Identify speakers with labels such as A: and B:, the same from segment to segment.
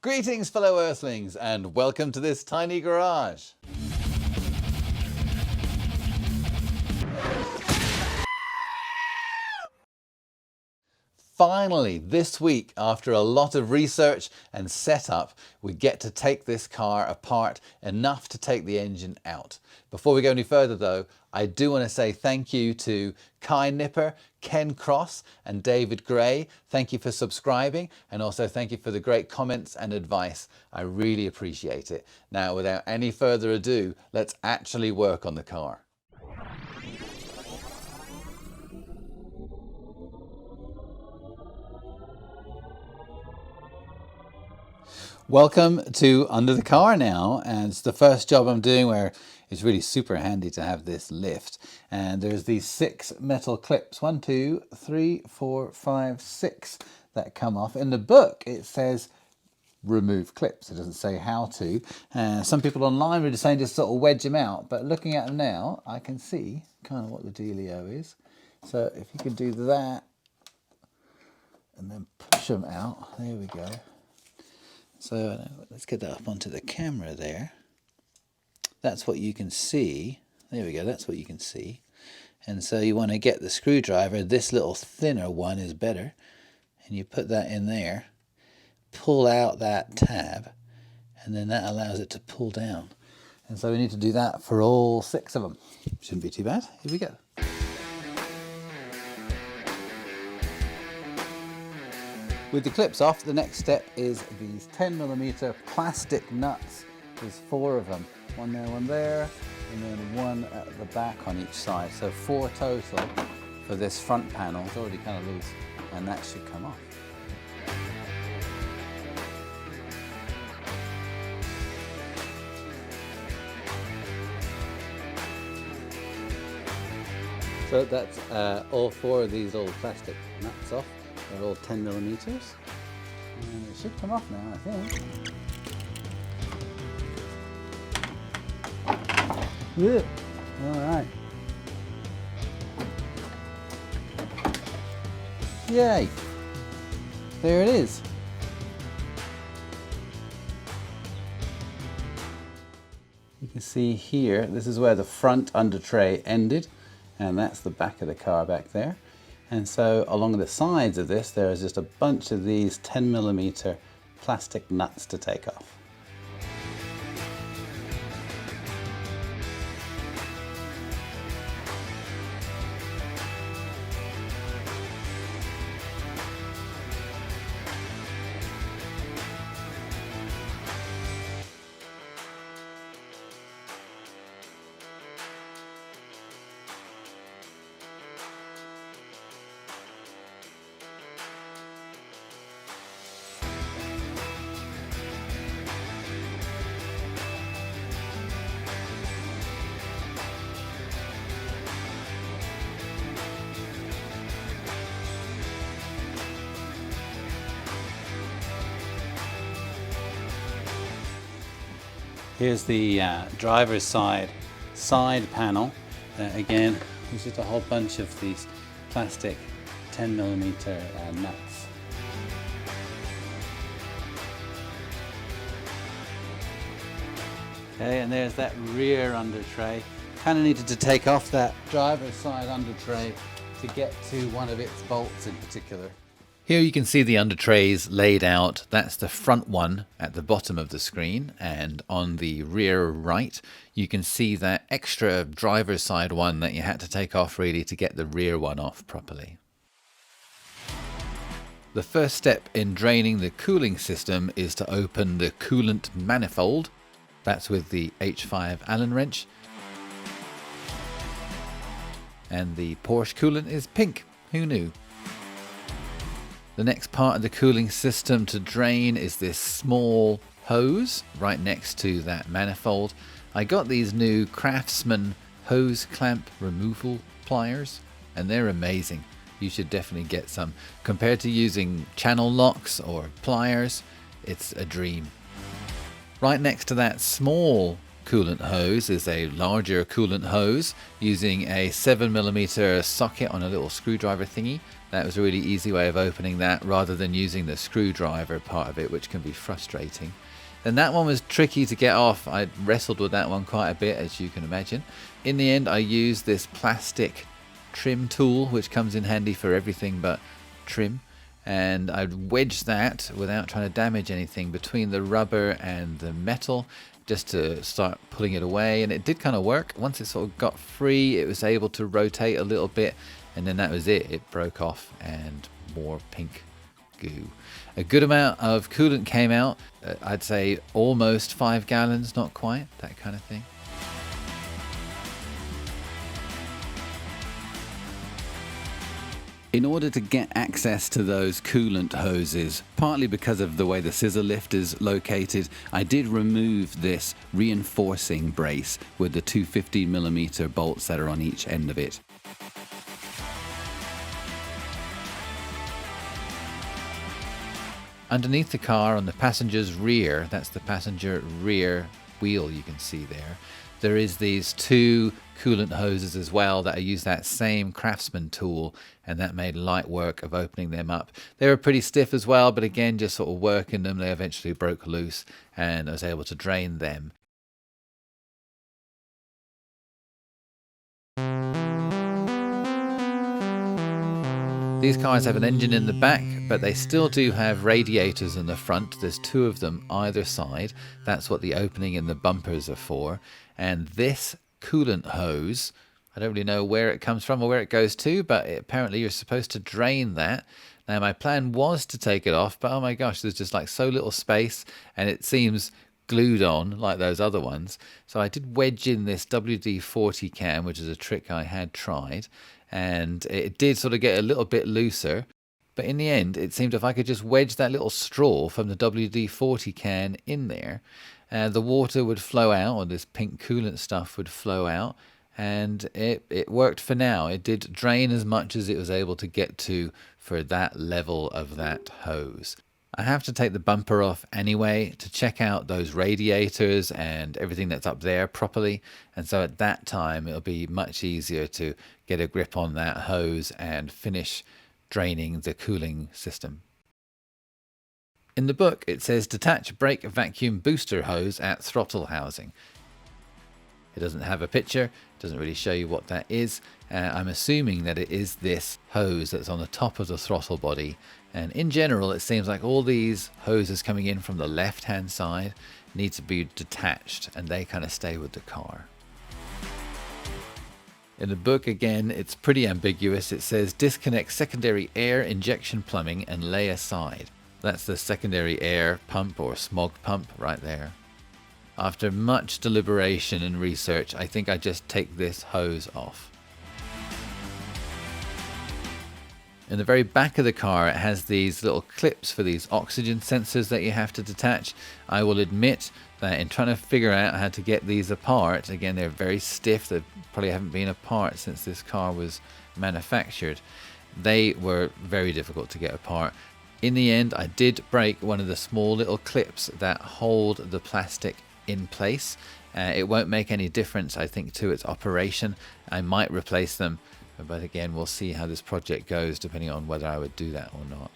A: Greetings fellow Earthlings and welcome to this tiny garage. Finally, this week, after a lot of research and setup, we get to take this car apart enough to take the engine out. Before we go any further though, I do want to say thank you to Kai Nipper, Ken Cross and David Gray. Thank you for subscribing and also thank you for the great comments and advice. I really appreciate it. Now, without any further ado, let's actually work on the car. Welcome to Under the Car now, and it's the first job I'm doing where it's really super handy to have this lift. And there's these 6 metal clips, 1, 2, 3, 4, 5, 6 that come off. In the book it says remove clips, it doesn't say how to. Some people online were just saying just sort of wedge them out, but looking at them now I can see kind of what the dealio is. So if you could do that and then push them out, there we go. So let's get that up onto the camera there. That's what you can see. There we go, that's what you can see. And so you want to get the screwdriver, this little thinner one is better, and you put that in there, pull out that tab, and then that allows it to pull down. And so we need to do that for all 6 of them. Shouldn't be too bad. Here we go. With the clips off, the next step is these 10mm plastic nuts. There's 4 of them. One there, and then 1 at the back on each side. So 4 total for this front panel. It's already kind of loose, and that should come off. So that's all 4 of these little plastic nuts off. They're all 10mm, and it should come off now, I think. Yeah. All right. Yay! There it is. You can see here, this is where the front under tray ended, and that's the back of the car back there. And so along the sides of this, there is just a bunch of these 10mm plastic nuts to take off. Here's the driver's side panel. Again, there's just a whole bunch of these plastic 10mm nuts. Okay, and there's that rear under tray. Kind of needed to take off that driver's side under tray to get to one of its bolts in particular. Here you can see the under trays laid out. That's the front one at the bottom of the screen, and on the rear right you can see that extra driver's side one that you had to take off really to get the rear one off properly. The first step in draining the cooling system is to open the coolant manifold. That's with the H5 Allen wrench. And the Porsche coolant is pink. Who knew? The next part of the cooling system to drain is this small hose right next to that manifold. I got these new Craftsman hose clamp removal pliers and they're amazing. You should definitely get some. Compared to using channel locks or pliers, it's a dream. Right next to that small coolant hose is a larger coolant hose using a 7mm socket on a little screwdriver thingy. That was a really easy way of opening that rather than using the screwdriver part of it, which can be frustrating. And that one was tricky to get off. I wrestled with that one quite a bit, as you can imagine. In the end, I used this plastic trim tool, which comes in handy for everything but trim. And I'd wedge that without trying to damage anything between the rubber and the metal, just to start pulling it away. And it did kind of work. Once it sort of got free, it was able to rotate a little bit, and then that was it. It broke off and more pink goo. A good amount of coolant came out. I'd say almost 5 gallons, not quite, that kind of thing. In order to get access to those coolant hoses, partly because of the way the scissor lift is located, I did remove this reinforcing brace with the two 15mm bolts that are on each end of it. Underneath the car on the passenger's rear, that's the passenger rear wheel you can see there is these two coolant hoses as well that I used that same Craftsman tool, and that made light work of opening them up. They were pretty stiff as well, but again, just sort of working them, they eventually broke loose and I was able to drain them. These cars have an engine in the back, but they still do have radiators in the front. There's 2 of them either side. That's what the opening in the bumpers are for. And this coolant hose, I don't really know where it comes from or where it goes to, but apparently you're supposed to drain that. Now my plan was to take it off, but oh my gosh, there's just like so little space, and it seems glued on like those other ones. So I did wedge in this WD-40 can, which is a trick I had tried, and it did sort of get a little bit looser. But in the end, it seemed if I could just wedge that little straw from the WD-40 can in there, the water would flow out, or this pink coolant stuff would flow out, and it worked for now. It did drain as much as it was able to get to for that level of that hose. I have to take the bumper off anyway to check out those radiators and everything that's up there properly, and so at that time it'll be much easier to get a grip on that hose and finish draining the cooling system. In the book it says detach brake vacuum booster hose at throttle housing. It doesn't have a picture, it doesn't really show you what that is. I'm assuming that it is this hose that's on the top of the throttle body, and in general it seems like all these hoses coming in from the left hand side need to be detached, and they kind of stay with the car. In the book, again, it's pretty ambiguous. It says disconnect secondary air injection plumbing and lay aside. That's the secondary air pump or smog pump right there. After much deliberation and research, I think I just take this hose off. In the very back of the car, it has these little clips for these oxygen sensors that you have to detach. I will admit that in trying to figure out how to get these apart, again, they're very stiff. They probably haven't been apart since this car was manufactured. They were very difficult to get apart. In the end, I did break one of the small little clips that hold the plastic in place. It won't make any difference, I think, to its operation. I might replace them, but again, we'll see how this project goes depending on whether I would do that or not.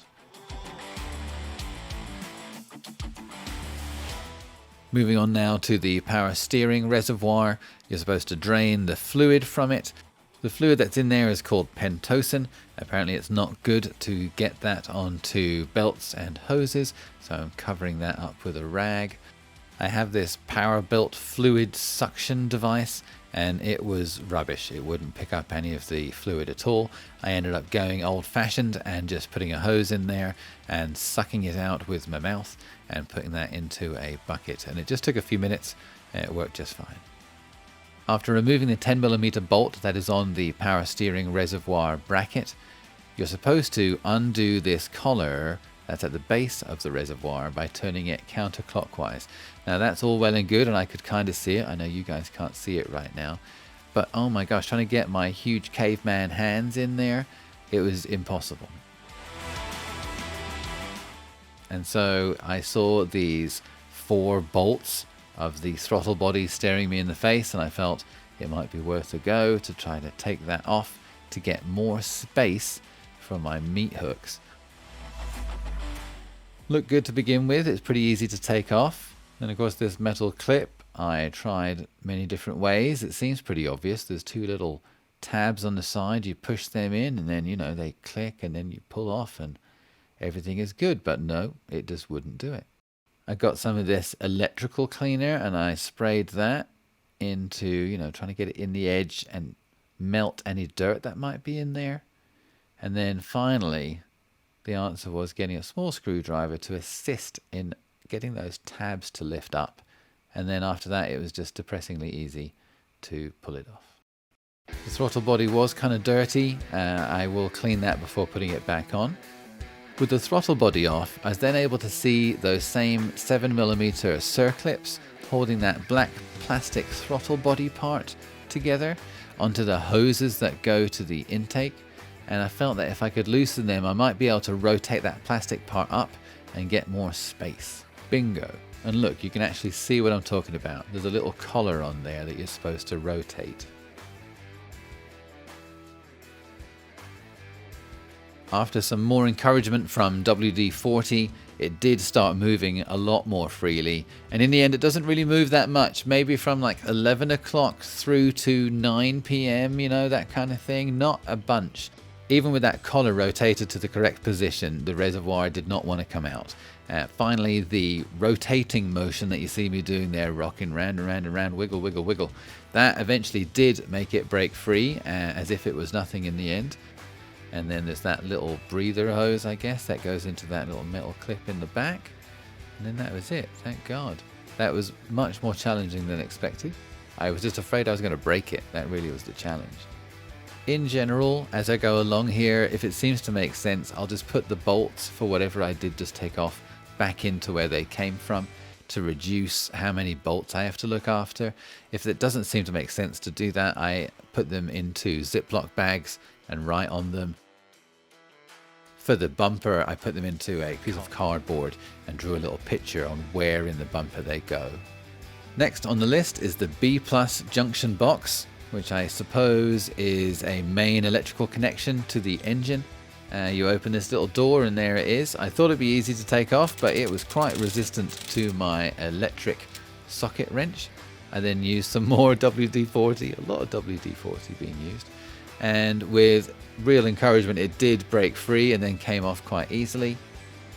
A: Moving on now to the power steering reservoir. You're supposed to drain the fluid from it. The fluid that's in there is called pentosan. Apparently it's not good to get that onto belts and hoses, so I'm covering that up with a rag. I have this power belt fluid suction device, and it was rubbish. It wouldn't pick up any of the fluid at all. I ended up going old-fashioned and just putting a hose in there and sucking it out with my mouth and putting that into a bucket, and it just took a few minutes and it worked just fine. After removing the 10mm bolt that is on the power steering reservoir bracket, you're supposed to undo this collar that's at the base of the reservoir by turning it counterclockwise. Now that's all well and good, and I could kind of see it. I know you guys can't see it right now, but oh my gosh, trying to get my huge caveman hands in there, it was impossible. And so I saw these 4 bolts of the throttle body staring me in the face, and I felt it might be worth a go to try to take that off to get more space for my meat hooks. Looked good to begin with. It's pretty easy to take off. And of course this metal clip, I tried many different ways. It seems pretty obvious. There's two little tabs on the side. You push them in and then, you know, they click and then you pull off and everything is good. But no, it just wouldn't do it. I got some of this electrical cleaner and I sprayed that into, you know, trying to get it in the edge and melt any dirt that might be in there. And then finally, the answer was getting a small screwdriver to assist in getting those tabs to lift up. And then after that, it was just depressingly easy to pull it off. The throttle body was kind of dirty. I will clean that before putting it back on. With the throttle body off, I was then able to see those same 7mm Circlips holding that black plastic throttle body part together onto the hoses that go to the intake. And I felt that if I could loosen them, I might be able to rotate that plastic part up and get more space. Bingo. And look, you can actually see what I'm talking about. There's a little collar on there that you're supposed to rotate. After some more encouragement from WD-40, it did start moving a lot more freely. And in the end, it doesn't really move that much. Maybe from like 11 o'clock through to 9 p.m., you know, that kind of thing. Not a bunch. Even with that collar rotated to the correct position, the reservoir did not want to come out. Finally, the rotating motion that you see me doing there, rocking round and round and round, wiggle, wiggle, wiggle, that eventually did make it break free, as if it was nothing in the end. And then there's that little breather hose, I guess, that goes into that little metal clip in the back. And then that was it, thank God. That was much more challenging than expected. I was just afraid I was going to break it. That really was the challenge. In general, as I go along here, if it seems to make sense, I'll just put the bolts for whatever I did just take off back into where they came from to reduce how many bolts I have to look after. If it doesn't seem to make sense to do that, I put them into Ziploc bags and write on them. For the bumper, I put them into a piece of cardboard and drew a little picture on where in the bumper they go. Next on the list is the B+ junction box, which I suppose is a main electrical connection to the engine. You open this little door and there it is. I thought it'd be easy to take off, but it was quite resistant to my electric socket wrench. I then used some more WD-40, a lot of WD-40 being used. And with real encouragement, it did break free and then came off quite easily.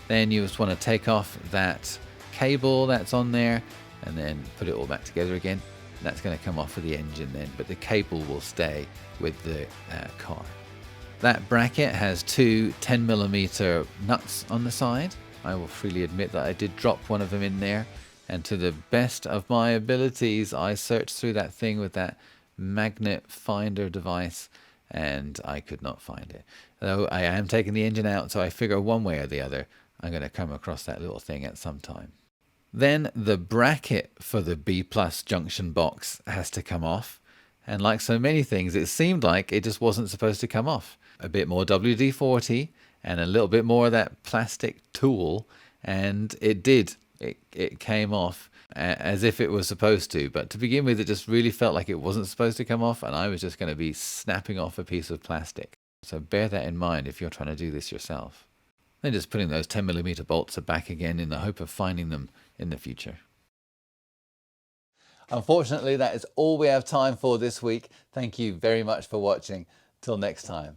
A: Then you just want to take off that cable that's on there and then put it all back together again. That's going to come off of the engine then, but the cable will stay with the car. That bracket has two 10mm nuts on the side. I will freely admit that I did drop one of them in there, and to the best of my abilities, I searched through that thing with that magnet finder device, and I could not find it. Though I am taking the engine out, so I figure one way or the other, I'm going to come across that little thing at some time. Then the bracket for the B+ junction box has to come off. And like so many things, it seemed like it just wasn't supposed to come off. A bit more WD-40 and a little bit more of that plastic tool, and it did. It came off as if it was supposed to. But to begin with, it just really felt like it wasn't supposed to come off, and I was just going to be snapping off a piece of plastic. So bear that in mind if you're trying to do this yourself. Then just putting those 10mm bolts back again in the hope of finding them in the future. Unfortunately, that is all we have time for this week. Thank you very much for watching. Till next time.